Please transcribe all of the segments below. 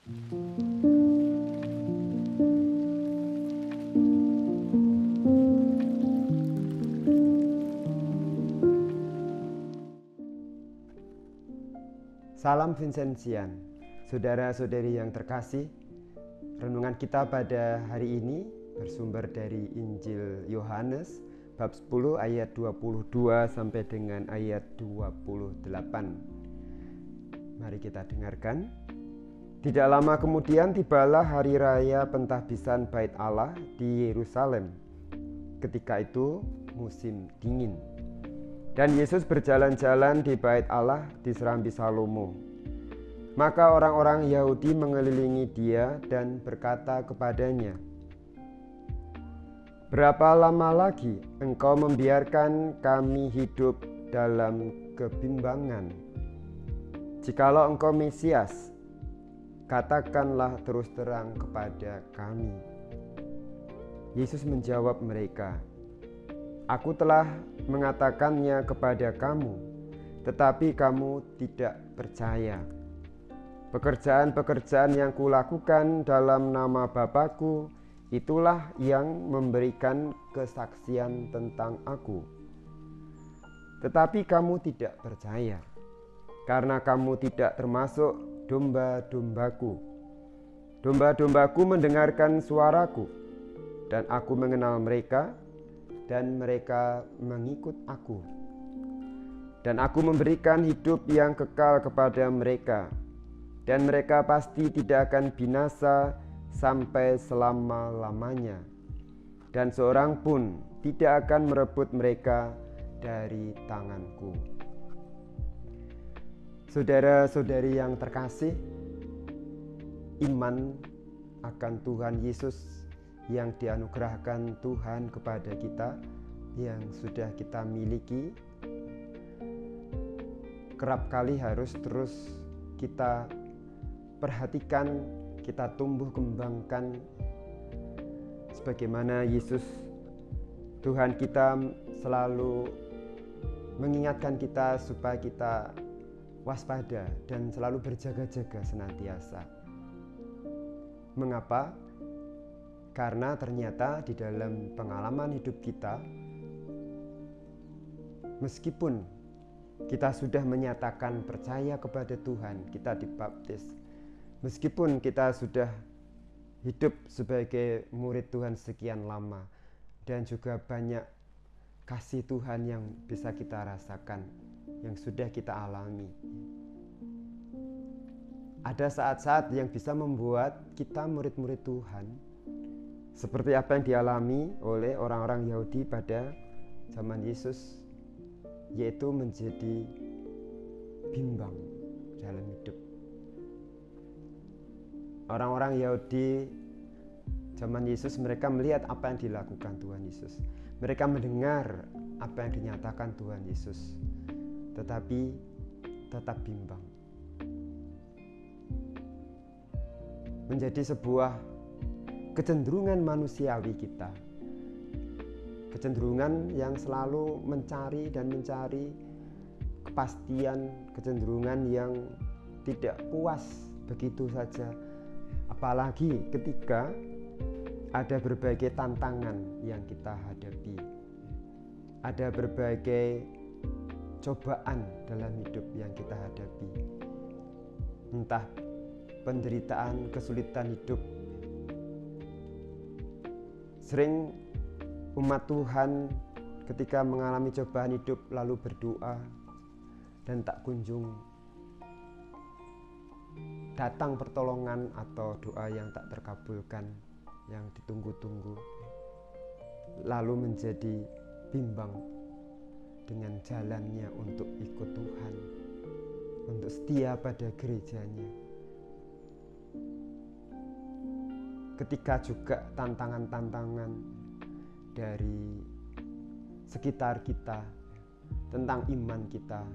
Salam Vincenzian, saudara-saudari yang terkasih. Renungan kita pada hari ini bersumber dari Injil Yohanes bab 10 ayat 22 sampai dengan ayat 28. Mari kita dengarkan. Tidak lama kemudian tibalah hari raya pentahbisan Bait Allah di Yerusalem. Ketika itu musim dingin. Dan Yesus berjalan-jalan di Bait Allah di Serambi Salomo. Maka orang-orang Yahudi mengelilingi dia dan berkata kepadanya, "Berapa lama lagi engkau membiarkan kami hidup dalam kebimbangan? Jikalau engkau Mesias, katakanlah terus terang kepada kami." Yesus menjawab mereka, "Aku telah mengatakannya kepada kamu, tetapi kamu tidak percaya. Pekerjaan-pekerjaan yang kulakukan dalam nama Bapa-Ku, itulah yang memberikan kesaksian tentang Aku. Tetapi kamu tidak percaya, karena kamu tidak termasuk domba-dombaku. Domba-dombaku mendengarkan suaraku, dan Aku mengenal mereka, dan mereka mengikut Aku. Dan Aku memberikan hidup yang kekal kepada mereka, dan mereka pasti tidak akan binasa sampai selama-lamanya, dan seorang pun tidak akan merebut mereka dari tanganku." Saudara-saudari yang terkasih, iman akan Tuhan Yesus yang dianugerahkan Tuhan kepada kita, yang sudah kita miliki, kerap kali harus terus kita perhatikan, kita tumbuh kembangkan sebagaimana Yesus Tuhan kita selalu mengingatkan kita supaya kita waspada dan selalu berjaga-jaga senantiasa. Mengapa? Karena ternyata di dalam pengalaman hidup kita, meskipun kita sudah menyatakan percaya kepada Tuhan, kita dibaptis, meskipun kita sudah hidup sebagai murid Tuhan sekian lama, dan juga banyak kasih Tuhan yang bisa kita rasakan, yang sudah kita alami, ada saat-saat yang bisa membuat kita murid-murid Tuhan seperti apa yang dialami oleh orang-orang Yahudi pada zaman Yesus, yaitu menjadi bimbang dalam hidup. Orang-orang Yahudi zaman Yesus, mereka melihat apa yang dilakukan Tuhan Yesus. Mereka mendengar apa yang dinyatakan Tuhan Yesus, tetapi tetap bimbang. Menjadi sebuah kecenderungan manusiawi kita, kecenderungan yang selalu mencari kepastian, kecenderungan yang tidak puas begitu saja, apalagi ketika ada berbagai tantangan yang kita hadapi, ada berbagai cobaan dalam hidup yang kita hadapi, entah penderitaan, kesulitan hidup. Sering umat Tuhan ketika mengalami cobaan hidup lalu berdoa dan tak kunjung datang pertolongan atau doa yang tak terkabulkan, yang ditunggu-tunggu, lalu menjadi bimbang dengan jalannya untuk ikut Tuhan, untuk setia pada gerejanya. Ketika juga tantangan-tantangan dari sekitar kita tentang iman kita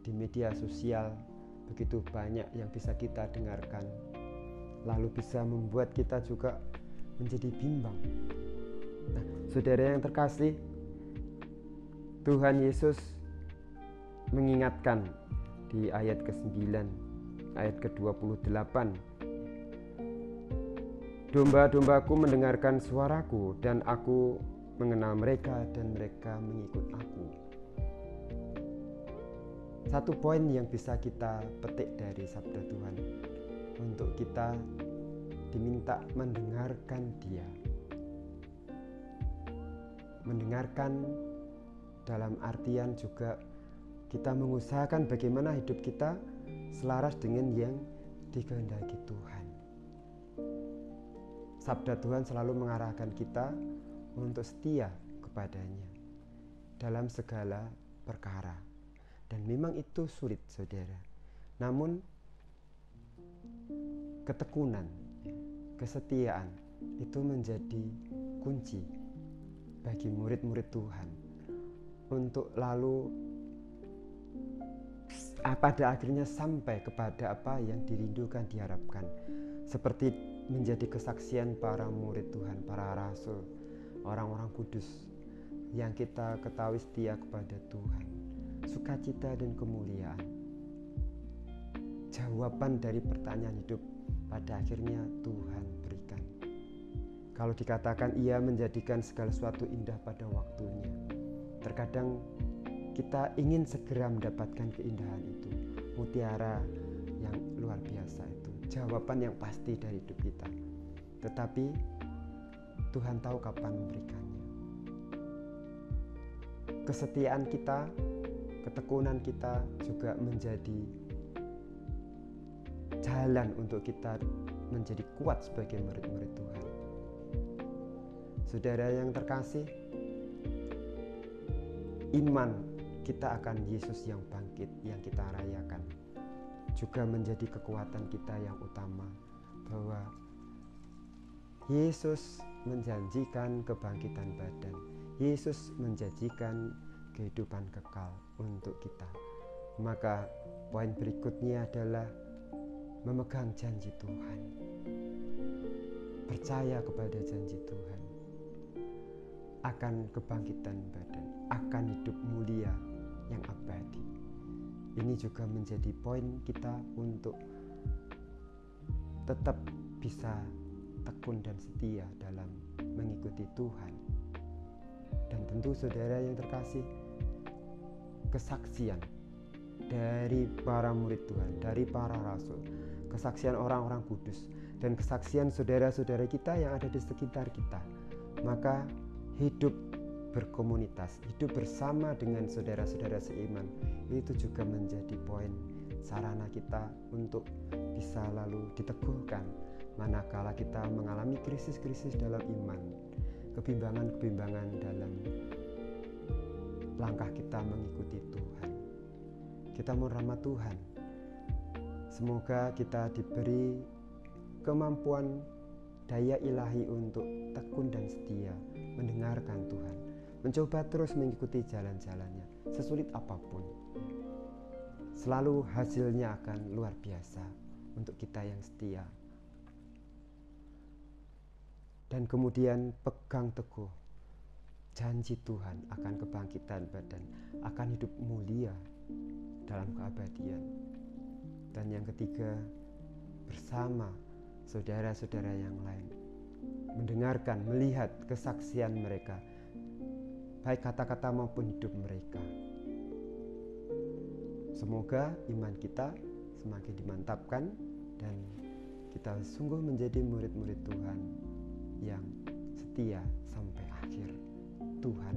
di media sosial, begitu banyak yang bisa kita dengarkan, lalu bisa membuat kita juga menjadi bimbang. Nah, saudara yang terkasih, Tuhan Yesus mengingatkan di ayat ke-9, ayat ke-28. Domba-dombaku mendengarkan suaraku, dan aku mengenal mereka, dan mereka mengikut aku. Satu poin yang bisa kita petik dari sabda Tuhan, untuk kita diminta mendengarkan Dia. Mendengarkan dalam artian juga kita mengusahakan bagaimana hidup kita selaras dengan yang dikehendaki Tuhan. Sabda Tuhan selalu mengarahkan kita untuk setia kepadanya dalam segala perkara. Dan memang itu sulit, saudara. Namun ketekunan, kesetiaan itu menjadi kunci bagi murid-murid Tuhan untuk lalu pada akhirnya sampai kepada apa yang dirindukan, diharapkan. Seperti menjadi kesaksian para murid Tuhan, para rasul, orang-orang kudus yang kita ketahui setia kepada Tuhan, sukacita dan kemuliaan, jawaban dari pertanyaan hidup pada akhirnya Tuhan berikan. Kalau dikatakan Ia menjadikan segala sesuatu indah pada waktunya, terkadang kita ingin segera mendapatkan keindahan itu, mutiara yang luar biasa itu, jawaban yang pasti dari hidup kita. Tetapi Tuhan tahu kapan memberikannya. Kesetiaan kita, ketekunan kita juga menjadi jalan untuk kita menjadi kuat sebagai murid-murid Tuhan. Saudara yang terkasih, iman kita akan Yesus yang bangkit yang kita rayakan juga menjadi kekuatan kita yang utama, bahwa Yesus menjanjikan kebangkitan badan, Yesus menjanjikan kehidupan kekal untuk kita. Maka poin berikutnya adalah memegang janji Tuhan, percaya kepada janji Tuhan akan kebangkitan badan, akan hidup mulia yang abadi. Ini juga menjadi poin kita untuk tetap bisa tekun dan setia dalam mengikuti Tuhan. Dan tentu saudara yang terkasih, kesaksian dari para murid Tuhan, dari para rasul, kesaksian orang-orang kudus, dan kesaksian saudara-saudara kita yang ada di sekitar kita, maka hidup berkomunitas, hidup bersama dengan saudara-saudara seiman, itu juga menjadi poin sarana kita untuk bisa lalu diteguhkan manakala kita mengalami krisis-krisis dalam iman, kebimbangan-kebimbangan dalam langkah kita mengikuti Tuhan. Kita mohon rahmat Tuhan, semoga kita diberi kemampuan daya ilahi untuk tekun dan setia mendengarkan Tuhan, mencoba terus mengikuti jalan-jalannya sesulit apapun. Selalu hasilnya akan luar biasa untuk kita yang setia. Dan kemudian pegang teguh janji Tuhan akan kebangkitan badan, akan hidup mulia dalam keabadian. Dan yang ketiga, bersama saudara-saudara yang lain, mendengarkan, melihat kesaksian mereka, baik kata-kata maupun hidup mereka. Semoga iman kita semakin dimantapkan dan kita sungguh menjadi murid-murid Tuhan yang setia sampai akhir. Tuhan